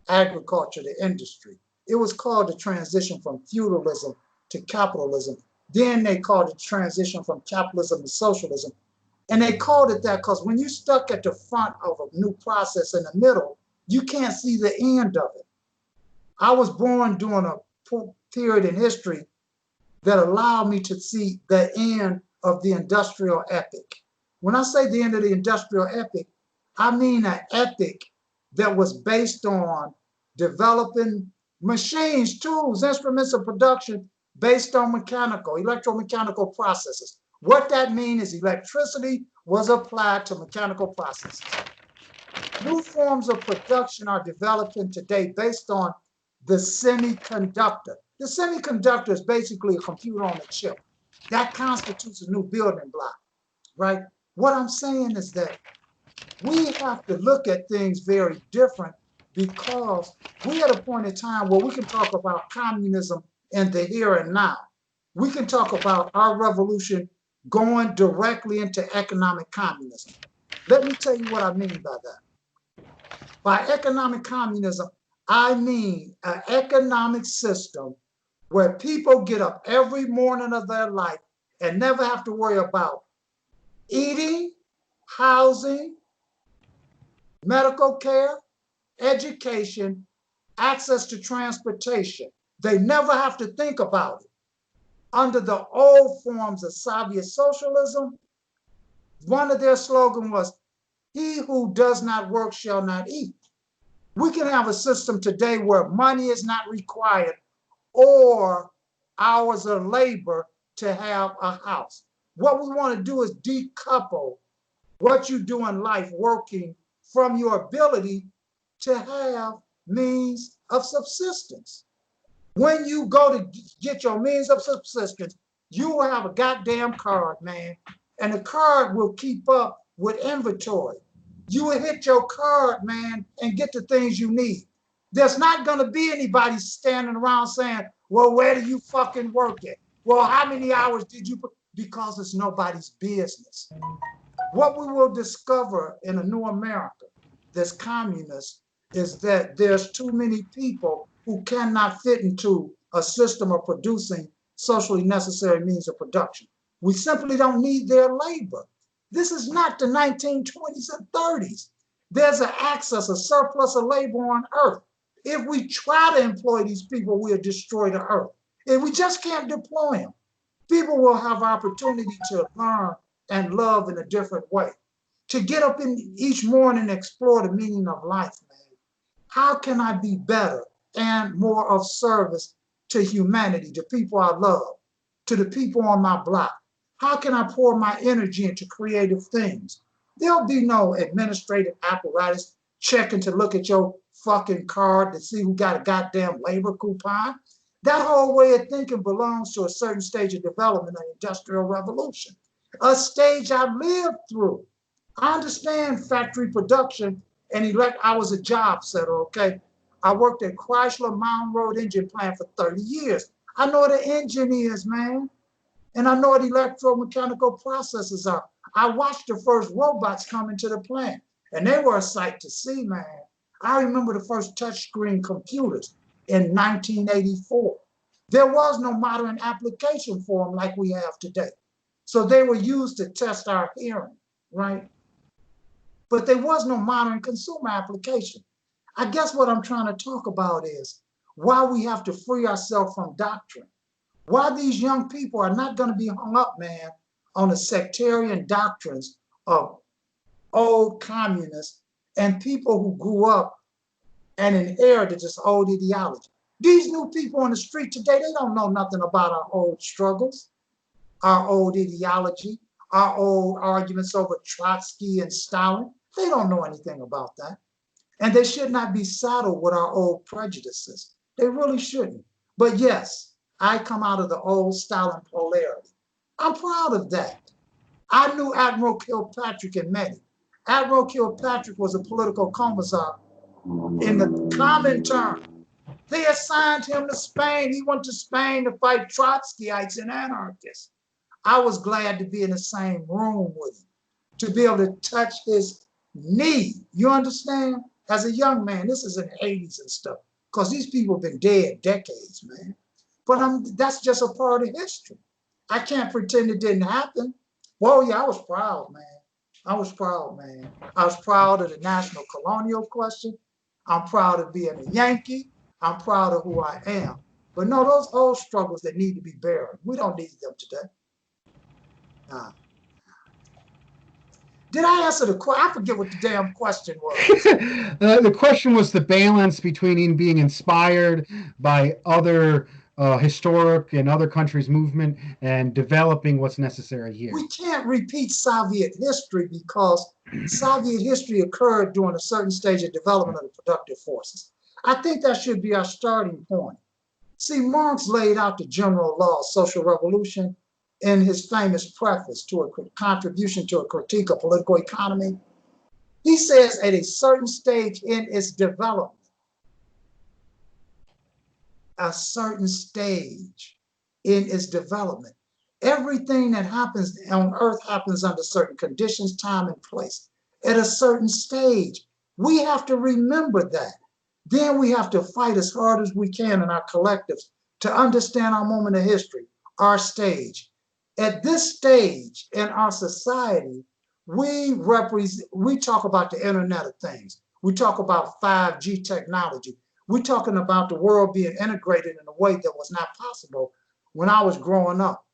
agriculture to industry. It was called the transition from feudalism to capitalism. Then they called it transition from capitalism to socialism. And they called it that because when you're stuck at the front of a new process in the middle, you can't see the end of it. I was born during a period in history that allowed me to see the end of the industrial epic. When I say the end of the industrial epic, I mean an epic that was based on developing machines, tools, instruments of production based on electromechanical processes. What that means is electricity was applied to mechanical processes. New forms of production are developing today based on the semiconductor. The semiconductor is basically a computer on a chip. That constitutes a new building block, right? What I'm saying is that we have to look at things very different because we at a point in time where we can talk about communism in the here and now. We can talk about our revolution going directly into economic communism. Let me tell you what I mean by that. By economic communism, I mean an economic system where people get up every morning of their life and never have to worry about eating, housing, medical care, education, access to transportation. They never have to think about it. Under the old forms of Soviet socialism, one of their slogans was, "He who does not work shall not eat." We can have a system today where money is not required or hours of labor to have a house. What we want to do is decouple what you do in life working from your ability to have means of subsistence. When you go to get your means of subsistence, you will have a goddamn card, man, and the card will keep up with inventory. You will hit your card, man, and get the things you need. There's not going to be anybody standing around saying, well, where do you fucking work at? Well, how many hours did you put? Because it's nobody's business. What we will discover in a new America that's communist is that there's too many people who cannot fit into a system of producing socially necessary means of production. We simply don't need their labor. This is not the 1920s and 30s. There's an excess, a surplus of labor on earth. If we try to employ these people, we'll destroy the earth. If we just can't deploy them, people will have opportunity to learn and love in a different way. To get up in each morning and explore the meaning of life, man. How can I be better and more of service to humanity, to people I love, to the people on my block? How can I pour my energy into creative things? There'll be no administrative apparatus checking to look at your fucking card to see who got a goddamn labor coupon. That whole way of thinking belongs to a certain stage of development of the Industrial Revolution, a stage I lived through. I understand factory production and I was a job setter, okay? I worked at Chrysler Mountain Road engine plant for 30 years. I know what an engine is, man. And I know what electromechanical processes are. I watched the first robots come into the plant, and they were a sight to see, man. I remember the first touchscreen computers in 1984. There was no modern application for them like we have today. So they were used to test our hearing, right? But there was no modern consumer application. I guess what I'm trying to talk about is why we have to free ourselves from doctrine. Why these young people are not going to be hung up, man, on the sectarian doctrines of old communists and people who grew up and inherited this old ideology. These new people on the street today, they don't know nothing about our old struggles, our old ideology, our old arguments over Trotsky and Stalin. They don't know anything about that. And they should not be saddled with our old prejudices. They really shouldn't. But yes, I come out of the old Stalin polarity. I'm proud of that. I knew Admiral Kilpatrick and met him. Admiral Kilpatrick was a political commissar in the Comintern. They assigned him to Spain. He went to Spain to fight Trotskyites and anarchists. I was glad to be in the same room with him, to be able to touch his knee. You understand? As a young man, this is in the 80s and stuff, because these people have been dead decades, man. But that's just a part of history. I can't pretend it didn't happen. Well, yeah, I was proud, man. I was proud, man. I was proud of the national colonial question. I'm proud of being a Yankee. I'm proud of who I am. But no, those old struggles that need to be buried, we don't need them today. Nah. Did I answer the question? I forget what the damn question was. The question was the balance between being inspired by other historic and other countries' movement and developing what's necessary here. We can't repeat Soviet history because Soviet history occurred during a certain stage of development of the productive forces. I think that should be our starting point. See, Marx laid out the general law of social revolution in his famous preface to a contribution to a critique of political economy. He says at a certain stage in its development, everything that happens on earth happens under certain conditions, time, and place. At a certain stage, we have to remember that. Then we have to fight as hard as we can in our collectives to understand our moment of history, our stage. At this stage in our society, we talk about the Internet of Things. We talk about 5G technology. We're talking about the world being integrated in a way that was not possible when I was growing up.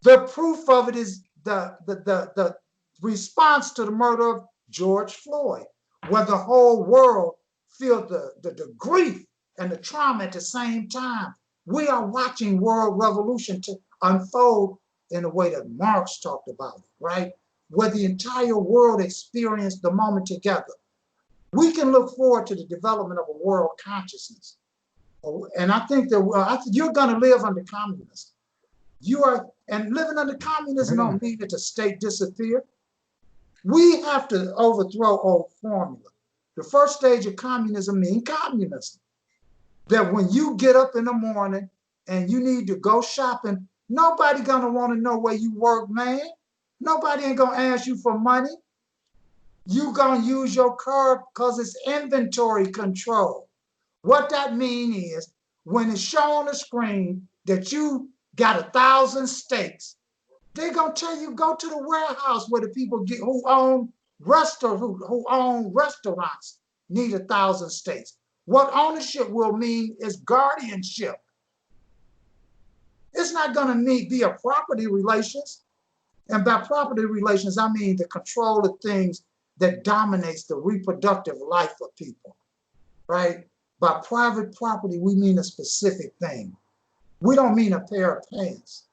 The proof of it is the response to the murder of George Floyd, where the whole world feel the grief and the trauma at the same time. We are watching world revolution to unfold in the way that Marx talked about it, right? Where the entire world experienced the moment together. We can look forward to the development of a world consciousness. And I think that you're going to live under communism. And living under communism don't mean that the state disappear. We have to overthrow old formula. The first stage of communism means communism. That when you get up in the morning and you need to go shopping, nobody gonna want to know where you work, man. Nobody ain't gonna ask you for money. You gonna use your card because it's inventory control. What that means is when it's shown on the screen that you got 1,000 steaks, they're gonna tell you go to the warehouse where the people who own restaurants need 1,000 steaks. What ownership will mean is guardianship. It's not going to be a property relations. And by property relations, I mean the control of things that dominates the reproductive life of people, right? By private property, we mean a specific thing. We don't mean a pair of pants.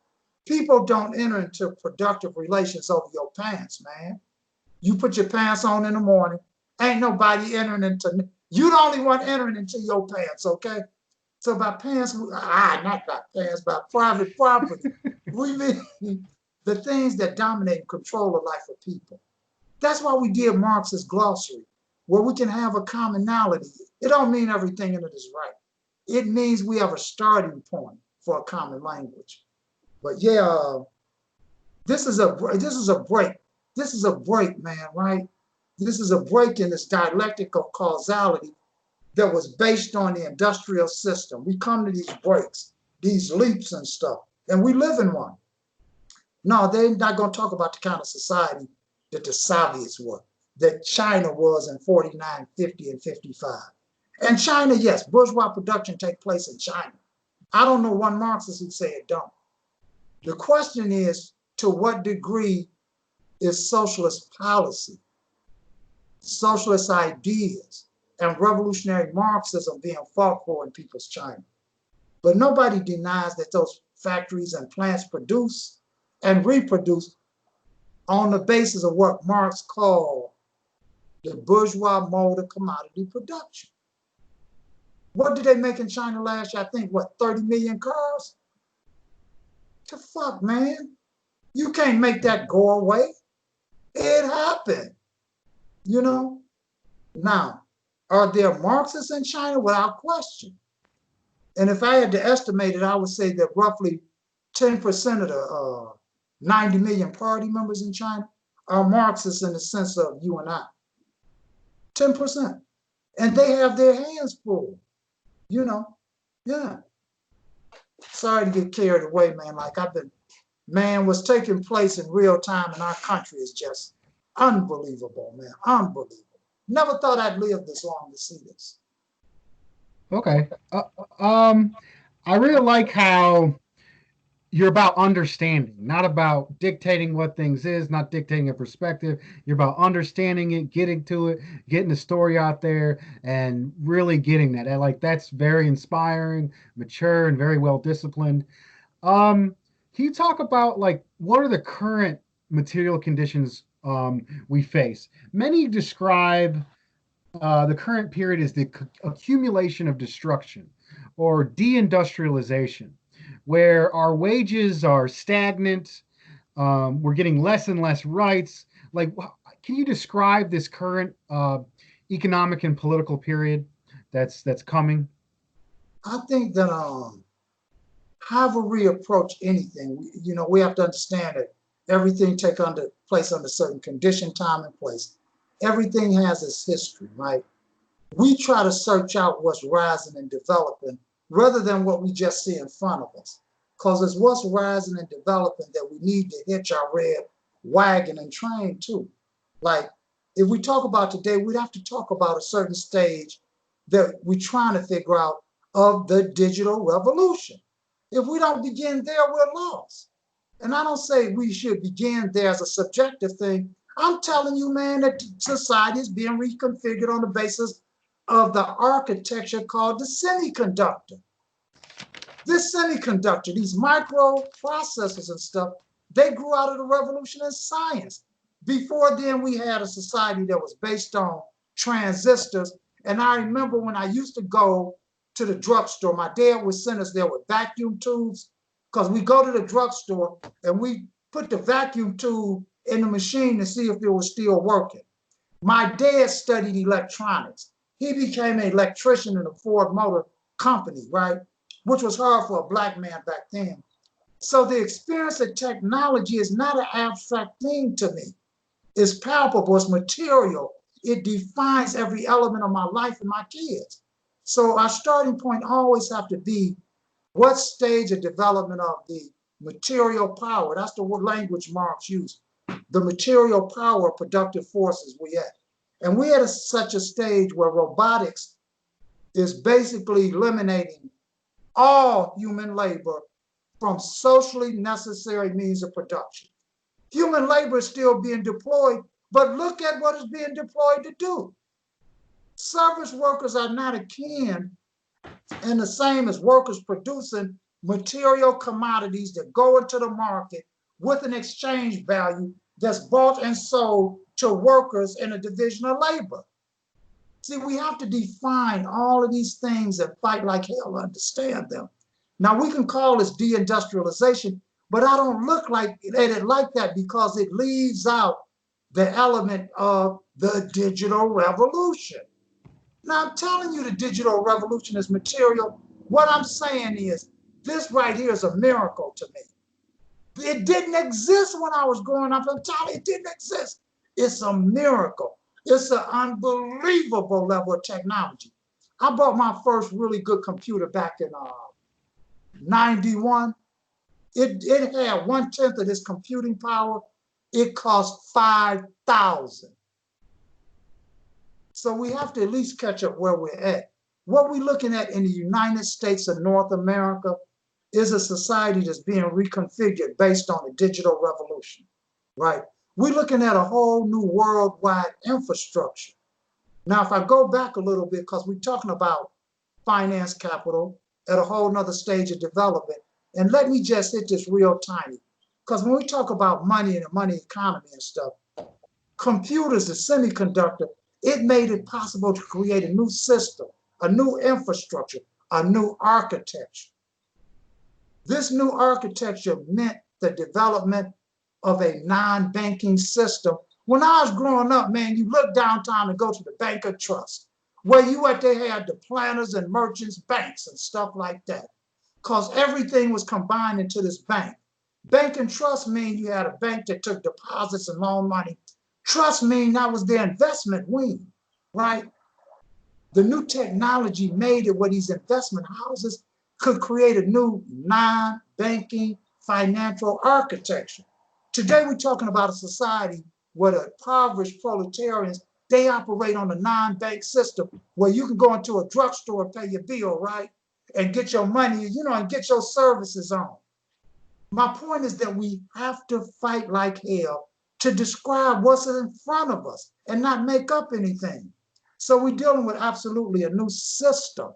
People don't enter into productive relations over your pants, man. You put your pants on in the morning, ain't nobody entering into, you the only one entering into your pants, okay? So by pants, not by pants, by private property, we mean the things that dominate and control the life of people. That's why we did Marx's glossary, where we can have a commonality. It don't mean everything in it is right. It means we have a starting point for a common language. But yeah, this is a break. This is a break, man, right? This is a break in this dialectic of causality that was based on the industrial system. We come to these breaks, these leaps and stuff, and we live in one. No, they're not going to talk about the kind of society that the Soviets were, that China was in 49, 50, and 55. And China, yes, bourgeois production take place in China. I don't know one Marxist who say it don't. The question is, to what degree is socialist policy, socialist ideas, and revolutionary Marxism being fought for in people's China? But nobody denies that those factories and plants produce and reproduce on the basis of what Marx called the bourgeois mode of commodity production. What did they make in China last year? I think, what, 30 million cars? The fuck, man? You can't make that go away. It happened, you know? Now, are there Marxists in China? Without question. And if I had to estimate it, I would say that roughly 10% of the 90 million party members in China are Marxists in the sense of you and I. 10%. And they have their hands full, you know? Yeah. Sorry to get carried away, man. Like what's taking place in real time in our country is just unbelievable, man. Unbelievable. Never thought I'd live this long to see this. Okay. I really like how you're about understanding, not about dictating what things is, not dictating a perspective. You're about understanding it, getting to it, getting the story out there, and really getting that. And like that's very inspiring, mature, and very well disciplined. Can you talk about like what are the current material conditions we face? Many describe the current period as the accumulation of destruction or deindustrialization, where our wages are stagnant, we're getting less and less rights. Like, can you describe this current economic and political period that's coming? I think that however we approach anything, we have to understand that everything take place under certain condition, time, and place. Everything has its history, right? We try to search out what's rising and developing rather than what we just see in front of us. Because it's what's rising and developing that we need to hitch our red wagon and train to. Like, if we talk about today, we'd have to talk about a certain stage that we're trying to figure out of the digital revolution. If we don't begin there, we're lost. And I don't say we should begin there as a subjective thing. I'm telling you, man, that society is being reconfigured on the basis of the architecture called the semiconductor. This semiconductor, these microprocessors and stuff, they grew out of the revolution in science. Before then, we had a society that was based on transistors. And I remember when I used to go to the drugstore, my dad would send us there with vacuum tubes, because we go to the drugstore and we put the vacuum tube in the machine to see if it was still working. My dad studied electronics. He became an electrician in a Ford Motor Company, right? Which was hard for a black man back then. So the experience of technology is not an abstract thing to me. It's palpable, it's material. It defines every element of my life and my kids. So our starting point always have to be what stage of development of the material power, that's the language Marx used, the material power of productive forces we at. And we at such a stage where robotics is basically eliminating all human labor from socially necessary means of production. Human labor is still being deployed, but look at what is being deployed to do. Service workers are not akin and the same as workers producing material commodities that go into the market with an exchange value that's bought and sold to workers in a division of labor. See, we have to define all of these things and fight like hell to understand them. Now, we can call this deindustrialization, but I don't look at it like that because it leaves out the element of the digital revolution. Now, I'm telling you the digital revolution is material. What I'm saying is this right here is a miracle to me. It didn't exist when I was growing up. I'm telling you, it didn't exist. It's a miracle. It's an unbelievable level of technology. I bought my first really good computer back in 91. It had 1/10 of this computing power. It cost $5,000. So we have to at least catch up where we're at. What we're looking at in the United States of North America is a society that's being reconfigured based on the digital revolution, right? We're looking at a whole new worldwide infrastructure. Now, if I go back a little bit, because we're talking about finance capital at a whole nother stage of development, and let me just hit this real tiny, because when we talk about money and the money economy and stuff, computers, the semiconductor, it made it possible to create a new system, a new infrastructure, a new architecture. This new architecture meant the development of a non-banking system. When I was growing up, man, you look downtown and go to the Bank of Trust, where they had the planners and merchants banks and stuff like that, because everything was combined into this bank. Bank and trust mean you had a bank that took deposits and loan money. Trust mean that was their investment wing, right? The new technology made it where these investment houses could create a new non-banking financial architecture. Today, we're talking about a society where the impoverished proletarians, they operate on a non-bank system where you can go into a drugstore and pay your bill, right? And get your money, and get your services on. My point is that we have to fight like hell to describe what's in front of us and not make up anything. So we're dealing with absolutely a new system,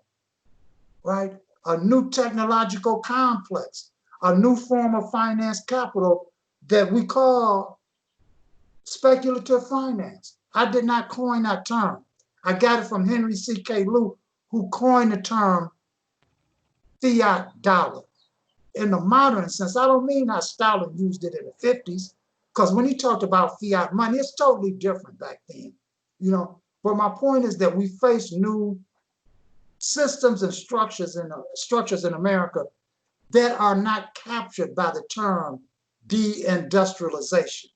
right? A new technological complex, a new form of finance capital that we call speculative finance. I did not coin that term. I got it from Henry C.K. Lou, who coined the term fiat dollar. In the modern sense, I don't mean how Stalin used it in the 50s, because when he talked about fiat money, it's totally different back then, But my point is that we face new systems and structures in America that are not captured by the term deindustrialization.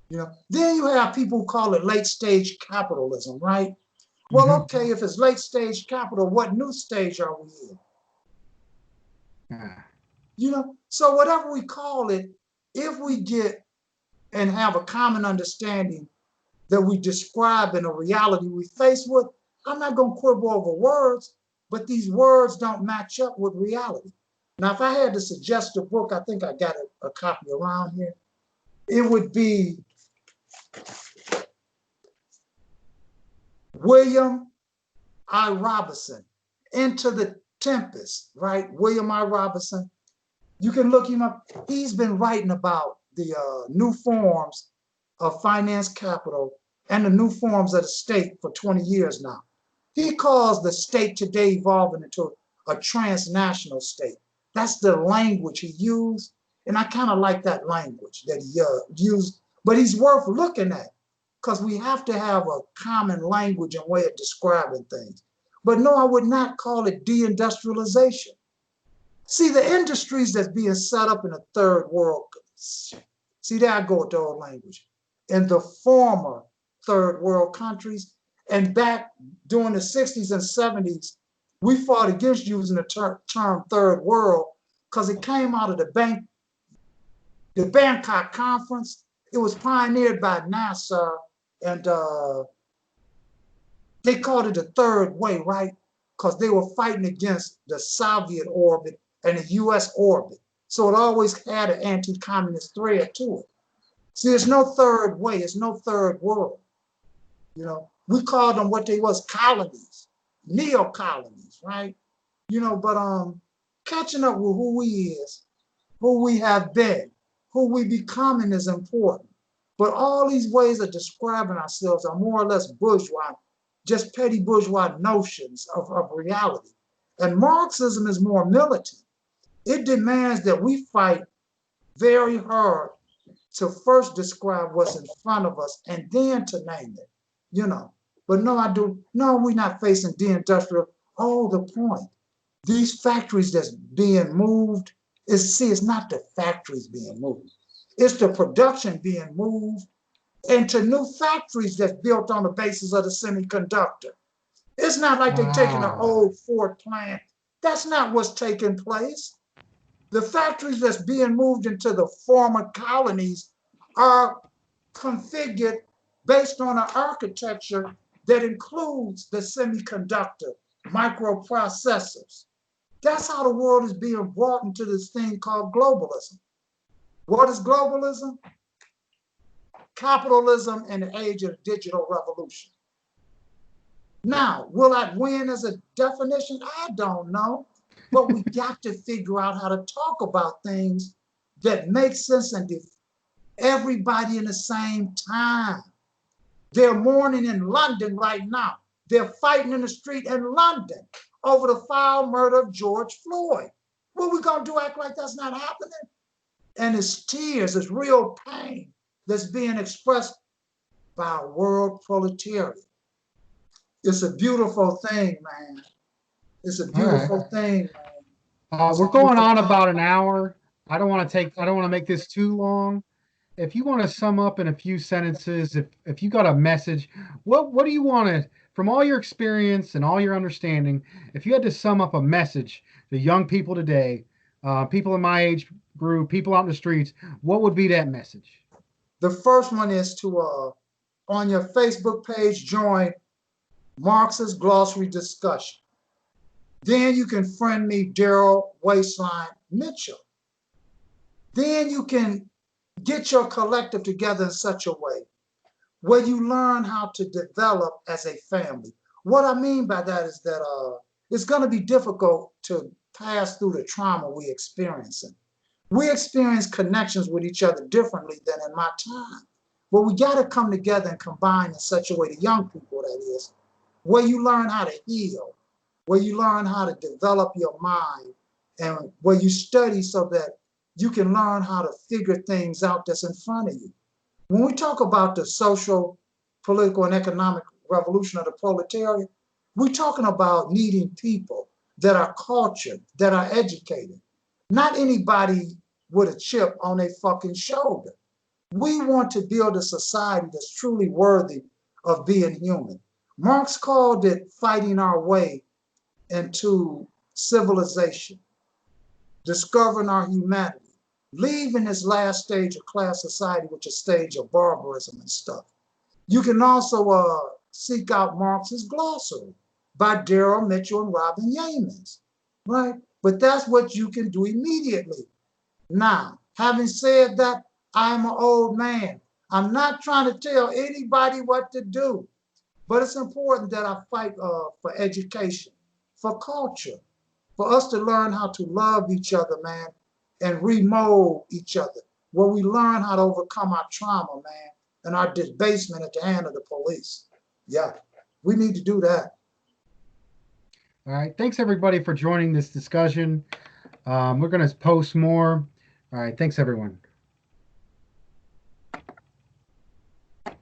Then you have people who call it late stage capitalism, right? Well, okay, if it's late stage capital, what new stage are we in? So whatever we call it, if we get and have a common understanding that we describe in a reality we face with, I'm not going to quibble over words, but these words don't match up with reality. Now, if I had to suggest a book, I think I got a copy around here. It would be William I. Robinson, Into the Tempest, right? William I. Robinson. You can look him up. He's been writing about the new forms of finance capital and the new forms of the state for 20 years now. He calls the state today evolving into a transnational state. That's the language he used. And I kind of like that language that he used, but he's worth looking at because we have to have a common language and way of describing things. But no, I would not call it deindustrialization. See, the industries that's being set up in the third world, see, there I go with the old language, in the former third world countries, and back during the 60s and 70s, we fought against using the term third world because it came out of the Bangkok conference. It was pioneered by NASA, and they called it the third way, right? Because they were fighting against the Soviet orbit and the US orbit. So it always had an anti-communist thread to it. See, there's no third way, there's no third world. We called them what they was, colonies, neo-colonies, right? But catching up with who we is, who we have been, who we becoming is important. But all these ways of describing ourselves are more or less bourgeois, just petty bourgeois notions of reality. And Marxism is more militant. It demands that we fight very hard to first describe what's in front of us and then to name it, you know. But no, we're not facing deindustrial. Oh, the point. These factories that's being moved, it's not the factories being moved. It's the production being moved into new factories that's built on the basis of the semiconductor. It's not like they're taking an Wow. old Ford plant. That's not what's taking place. The factories that's being moved into the former colonies are configured based on an architecture that includes the semiconductor microprocessors. That's how the world is being brought into this thing called globalism. What is globalism? Capitalism in the age of the digital revolution. Now, will I win as a definition? I don't know. But we got to figure out how to talk about things that make sense and everybody in the same time. They're mourning in London right now. They're fighting in the street in London over the foul murder of George Floyd. What we gonna do, act like that's not happening? And it's tears, it's real pain that's being expressed by a world proletariat. It's a beautiful thing, man. It's a All right. beautiful thing, man. It's a We're going beautiful on thing. about an hour. I don't want to make this too long. If you want to sum up in a few sentences, if you got a message, what do you want to, from all your experience and all your understanding, if you had to sum up a message to young people today, people in my age group, people out in the streets, what would be that message? The first one is to, on your Facebook page, join Marxist glossary discussion. Then you can friend me, Darryl Waistline Mitchell. Then you can get your collective together in such a way where you learn how to develop as a family. What I mean by that is that it's going to be difficult to pass through the trauma we're experiencing. We experience connections with each other differently than in my time. But we got to come together and combine in such a way, the young people that is, where you learn how to heal, where you learn how to develop your mind, and where you study so that you can learn how to figure things out that's in front of you. When we talk about the social, political, and economic revolution of the proletariat, we're talking about needing people that are cultured, that are educated, not anybody with a chip on their fucking shoulder. We want to build a society that's truly worthy of being human. Marx called it fighting our way into civilization, discovering our humanity, leaving this last stage of class society, which is a stage of barbarism and stuff. You can also seek out Marx's glossary by Darryl Mitchell and Robin Yeamans, right? But that's what you can do immediately. Now, having said that, I'm an old man. I'm not trying to tell anybody what to do, but it's important that I fight for education, for culture, for us to learn how to love each other, man, and remold each other, where we learn how to overcome our trauma, man, and our debasement at the hand of the police. Yeah, we need to do that. All right. Thanks everybody for joining this discussion. We're going to post more. All right. Thanks everyone.